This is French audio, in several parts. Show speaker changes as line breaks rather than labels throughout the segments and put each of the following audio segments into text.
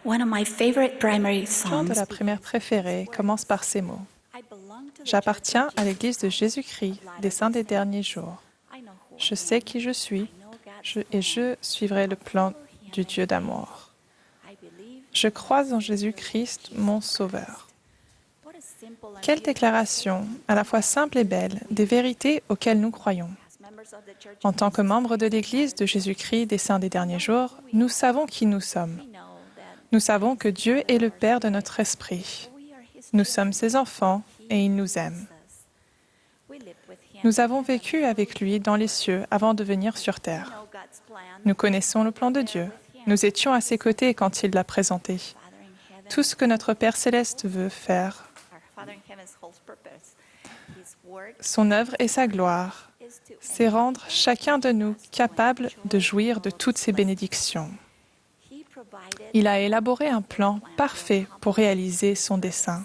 One of my favorite primary
Le chant de
songs.
la primaire préférée commence par ces mots. J'appartiens à l'Église de Jésus-Christ, des saints des derniers jours. Je sais qui je suis et je suivrai le plan du Dieu d'amour. Je crois en Jésus-Christ, mon Sauveur. Quelle déclaration, à la fois simple et belle, des vérités auxquelles nous croyons. En tant que membres de l'Église de Jésus-Christ des saints des derniers jours, nous savons qui nous sommes. Nous savons que Dieu est le Père de notre esprit. Nous sommes ses enfants et il nous aime. Nous avons vécu avec lui dans les cieux avant de venir sur terre. Nous connaissons le plan de Dieu. Nous étions à ses côtés quand il l'a présenté. Tout ce que notre Père céleste veut faire, son œuvre et sa gloire, c'est rendre chacun de nous capable de jouir de toutes ses bénédictions. Il a élaboré un plan parfait pour réaliser son dessein.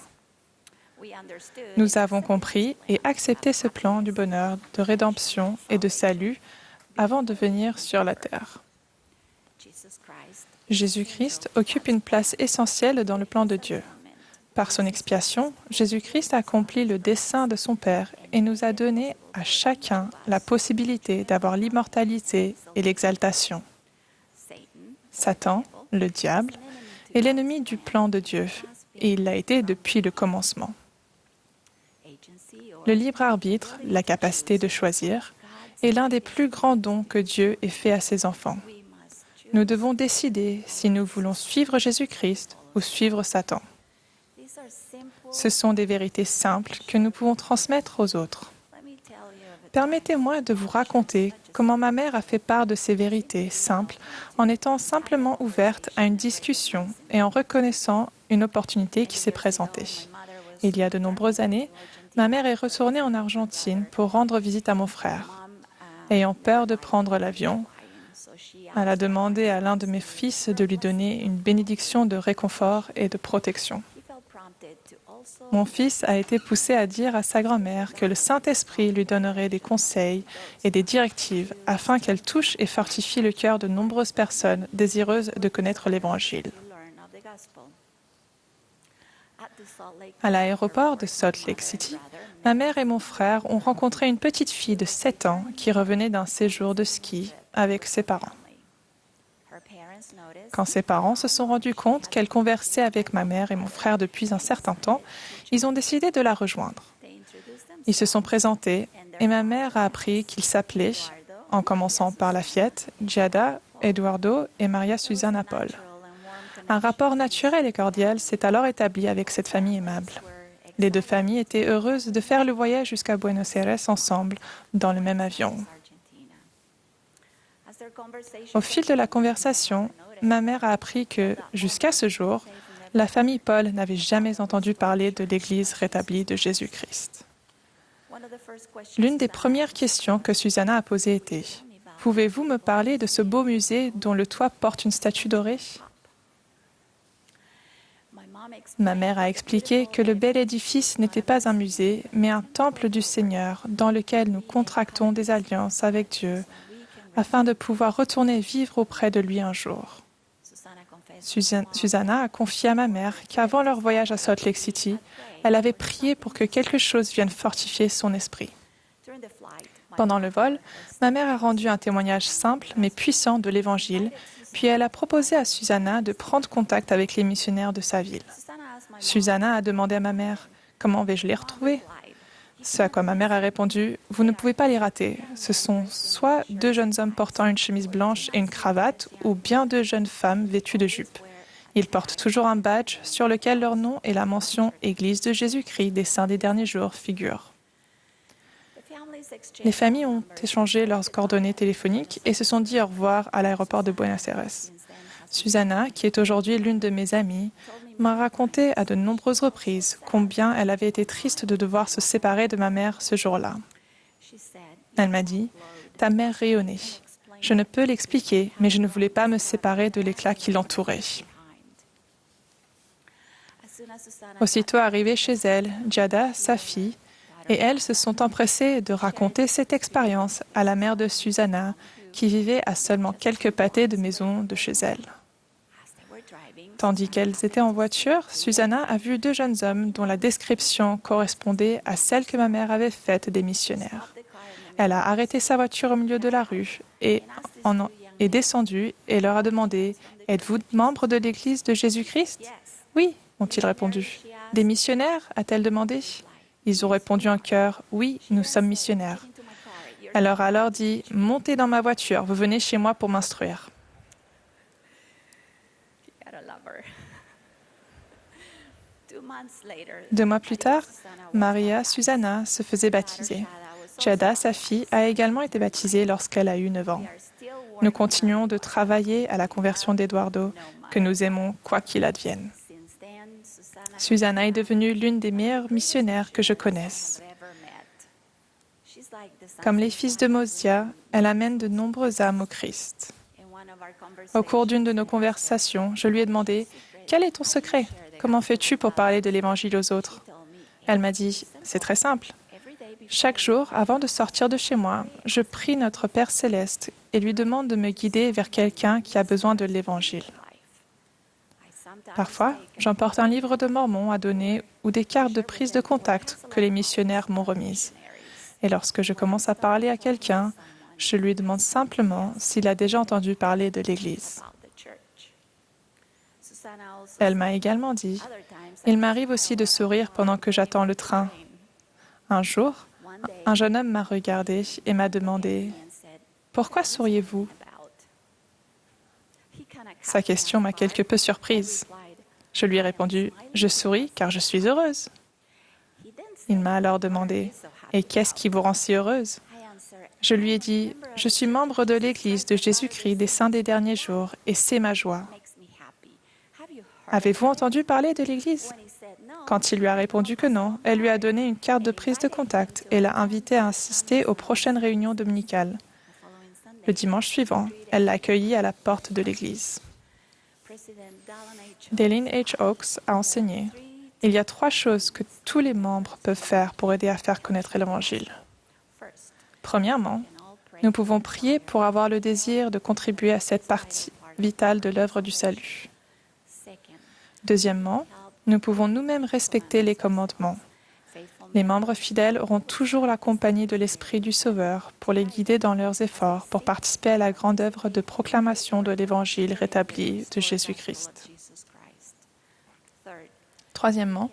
Nous avons compris et accepté ce plan du bonheur, de rédemption et de salut avant de venir sur la terre. Jésus-Christ occupe une place essentielle dans le plan de Dieu. Par son expiation, Jésus-Christ accomplit le dessein de son Père et nous a donné à chacun la possibilité d'avoir l'immortalité et l'exaltation. Satan, le diable, est l'ennemi du plan de Dieu et il l'a été depuis le commencement. Le libre arbitre, la capacité de choisir, est l'un des plus grands dons que Dieu ait fait à ses enfants. Nous devons décider si nous voulons suivre Jésus-Christ ou suivre Satan. Ce sont des vérités simples que nous pouvons transmettre aux autres. Permettez-moi de vous raconter comment ma mère a fait part de ces vérités simples en étant simplement ouverte à une discussion et en reconnaissant une opportunité qui s'est présentée. Il y a de nombreuses années, ma mère est retournée en Argentine pour rendre visite à mon frère. Ayant peur de prendre l'avion, elle a demandé à l'un de mes fils de lui donner une bénédiction de réconfort et de protection. Mon fils a été poussé à dire à sa grand-mère que le Saint-Esprit lui donnerait des conseils et des directives afin qu'elle touche et fortifie le cœur de nombreuses personnes désireuses de connaître l'Évangile. À l'aéroport de Salt Lake City, ma mère et mon frère ont rencontré une petite fille de 7 ans qui revenait d'un séjour de ski avec ses parents. Quand ses parents se sont rendus compte qu'elle conversait avec ma mère et mon frère depuis un certain temps, ils ont décidé de la rejoindre. Ils se sont présentés et ma mère a appris qu'ils s'appelaient, en commençant par la fillette, Giada, Eduardo et Maria Susana Paul. Un rapport naturel et cordial s'est alors établi avec cette famille aimable. Les deux familles étaient heureuses de faire le voyage jusqu'à Buenos Aires ensemble, dans le même avion. Au fil de la conversation, ma mère a appris que, jusqu'à ce jour, la famille Paul n'avait jamais entendu parler de l'Église rétablie de Jésus-Christ. L'une des premières questions que Susanna a posées était « Pouvez-vous me parler de ce beau musée dont le toit porte une statue dorée ?» Ma mère a expliqué que le bel édifice n'était pas un musée, mais un temple du Seigneur dans lequel nous contractons des alliances avec Dieu afin de pouvoir retourner vivre auprès de lui un jour. Susanna a confié à ma mère qu'avant leur voyage à Salt Lake City, elle avait prié pour que quelque chose vienne fortifier son esprit. Pendant le vol, ma mère a rendu un témoignage simple mais puissant de l'Évangile, puis elle a proposé à Susanna de prendre contact avec les missionnaires de sa ville. Susanna a demandé à ma mère « Comment vais-je les retrouver ?» Ce à quoi ma mère a répondu « Vous ne pouvez pas les rater. Ce sont soit 2 jeunes hommes portant une chemise blanche et une cravate, ou bien 2 jeunes femmes vêtues de jupe. Ils portent toujours un badge sur lequel leur nom et la mention « Église de Jésus-Christ des saints des derniers jours » figurent. Les familles ont échangé leurs coordonnées téléphoniques et se sont dit au revoir à l'aéroport de Buenos Aires. Susanna, qui est aujourd'hui l'une de mes amies, m'a raconté à de nombreuses reprises combien elle avait été triste de devoir se séparer de ma mère ce jour-là. Elle m'a dit « Ta mère rayonnait. Je ne peux l'expliquer, mais je ne voulais pas me séparer de l'éclat qui l'entourait. » Aussitôt arrivée chez elle, Giada, sa fille, et elle se sont empressées de raconter cette expérience à la mère de Susanna, qui vivait à seulement quelques pâtés de maison de chez elle. Tandis qu'elles étaient en voiture, Susanna a vu deux jeunes hommes dont la description correspondait à celle que ma mère avait faite des missionnaires. Elle a arrêté sa voiture au milieu de la rue et est descendue et leur a demandé « Êtes-vous membre de l'Église de Jésus-Christ » ?« Oui, ont-ils répondu. « Des missionnaires » a-t-elle demandé. Ils ont répondu en chœur « Oui, nous sommes missionnaires ». Elle leur a alors dit « Montez dans ma voiture, vous venez chez moi pour m'instruire. » 2 mois plus tard, Maria Susanna se faisait baptiser. Chada, sa fille, a également été baptisée lorsqu'elle a eu 9 ans. Nous continuons de travailler à la conversion d'Eduardo, que nous aimons quoi qu'il advienne. Susanna est devenue l'une des meilleures missionnaires que je connaisse. Comme les fils de Mosia, elle amène de nombreuses âmes au Christ. Au cours d'une de nos conversations, je lui ai demandé « Quel est ton secret? Comment fais-tu pour parler de l'Évangile aux autres ?» Elle m'a dit « C'est très simple. Chaque jour, avant de sortir de chez moi, je prie notre Père céleste et lui demande de me guider vers quelqu'un qui a besoin de l'Évangile. Parfois, j'emporte un livre de Mormon à donner ou des cartes de prise de contact que les missionnaires m'ont remises. Et lorsque je commence à parler à quelqu'un, je lui demande simplement s'il a déjà entendu parler de l'Église. Elle m'a également dit « Il m'arrive aussi de sourire pendant que j'attends le train. » Un jour, un jeune homme m'a regardé et m'a demandé « Pourquoi souriez-vous » Sa question m'a quelque peu surprise. Je lui ai répondu « Je souris car je suis heureuse. » Il m'a alors demandé « Et qu'est-ce qui vous rend si heureuse ?» Je lui ai dit « Je suis membre de l'Église de Jésus-Christ des Saints des Derniers Jours et c'est ma joie. » Avez-vous entendu parler de l'Église? Quand il lui a répondu que non, elle lui a donné une carte de prise de contact et l'a invité à assister aux prochaines réunions dominicales. Le dimanche suivant, elle l'a accueilli à la porte de l'Église. Dallin H. Oaks a enseigné « Il y a 3 choses que tous les membres peuvent faire pour aider à faire connaître l'Évangile. Premièrement, nous pouvons prier pour avoir le désir de contribuer à cette partie vitale de l'œuvre du salut. Deuxièmement, nous pouvons nous-mêmes respecter les commandements. Les membres fidèles auront toujours la compagnie de l'Esprit du Sauveur pour les guider dans leurs efforts pour participer à la grande œuvre de proclamation de l'Évangile rétabli de Jésus-Christ. Troisièmement,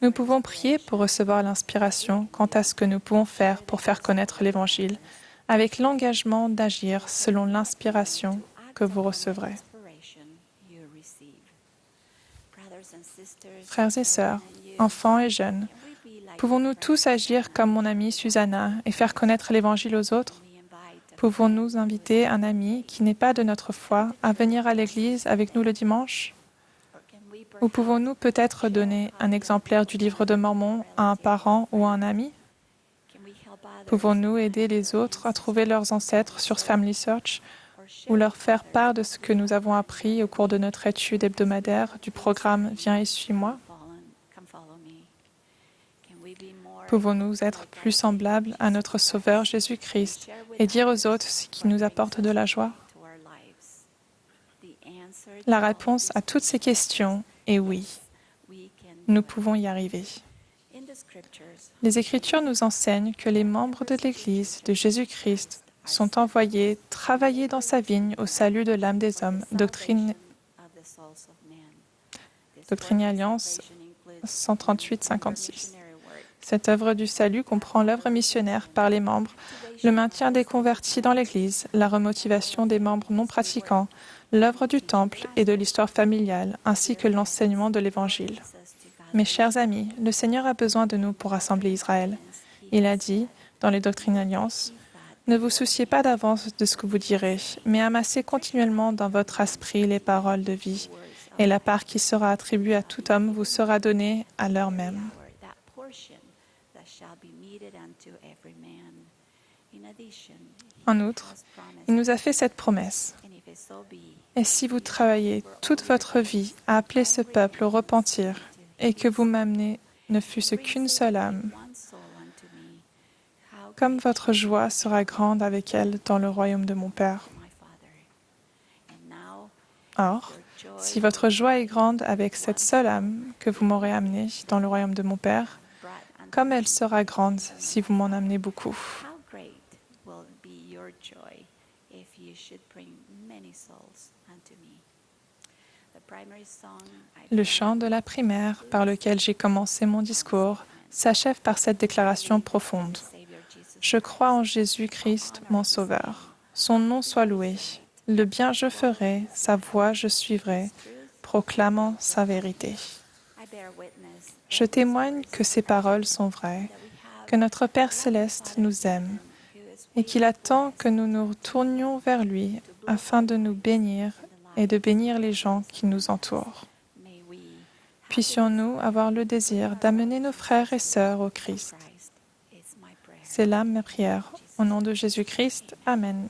nous pouvons prier pour recevoir l'inspiration quant à ce que nous pouvons faire pour faire connaître l'Évangile, avec l'engagement d'agir selon l'inspiration que vous recevrez. Frères et sœurs, enfants et jeunes, pouvons-nous tous agir comme mon amie Susanna et faire connaître l'Évangile aux autres? Pouvons-nous inviter un ami qui n'est pas de notre foi à venir à l'Église avec nous le dimanche? Ou pouvons-nous peut-être donner un exemplaire du livre de Mormon à un parent ou à un ami? Pouvons-nous aider les autres à trouver leurs ancêtres sur Family Search ou leur faire part de ce que nous avons appris au cours de notre étude hebdomadaire du programme Viens et suis-moi? Pouvons-nous être plus semblables à notre Sauveur Jésus-Christ et dire aux autres ce qui nous apporte de la joie? La réponse à toutes ces questions est oui. Nous pouvons y arriver. Les Écritures nous enseignent que les membres de l'Église de Jésus-Christ sont envoyés travailler dans sa vigne au salut de l'âme des hommes. Doctrine et Alliance 138-56. Cette œuvre du salut comprend l'œuvre missionnaire par les membres, le maintien des convertis dans l'Église, la remotivation des membres non pratiquants, l'œuvre du Temple et de l'histoire familiale, ainsi que l'enseignement de l'Évangile. Mes chers amis, le Seigneur a besoin de nous pour rassembler Israël. Il a dit, dans les Doctrines et Alliances, « Ne vous souciez pas d'avance de ce que vous direz, mais amassez continuellement dans votre esprit les paroles de vie, et la part qui sera attribuée à tout homme vous sera donnée à l'heure même. » En outre, il nous a fait cette promesse. « Et si vous travaillez toute votre vie à appeler ce peuple au repentir, et que vous m'amenez ne fût-ce qu'une seule âme, comme votre joie sera grande avec elle dans le royaume de mon Père. » Or, si votre joie est grande avec cette seule âme que vous m'aurez amenée dans le royaume de mon Père, comme elle sera grande si vous m'en amenez beaucoup. Le chant de la primaire par lequel j'ai commencé mon discours s'achève par cette déclaration profonde. Je crois en Jésus-Christ, mon Sauveur. Son nom soit loué. Le bien je ferai, sa voie je suivrai, proclamant sa vérité. Je témoigne que ces paroles sont vraies, que notre Père céleste nous aime et qu'il attend que nous nous tournions vers lui afin de nous bénir et de bénir les gens qui nous entourent. Puissions-nous avoir le désir d'amener nos frères et sœurs au Christ. C'est là ma prière. Au nom de Jésus-Christ. Amen.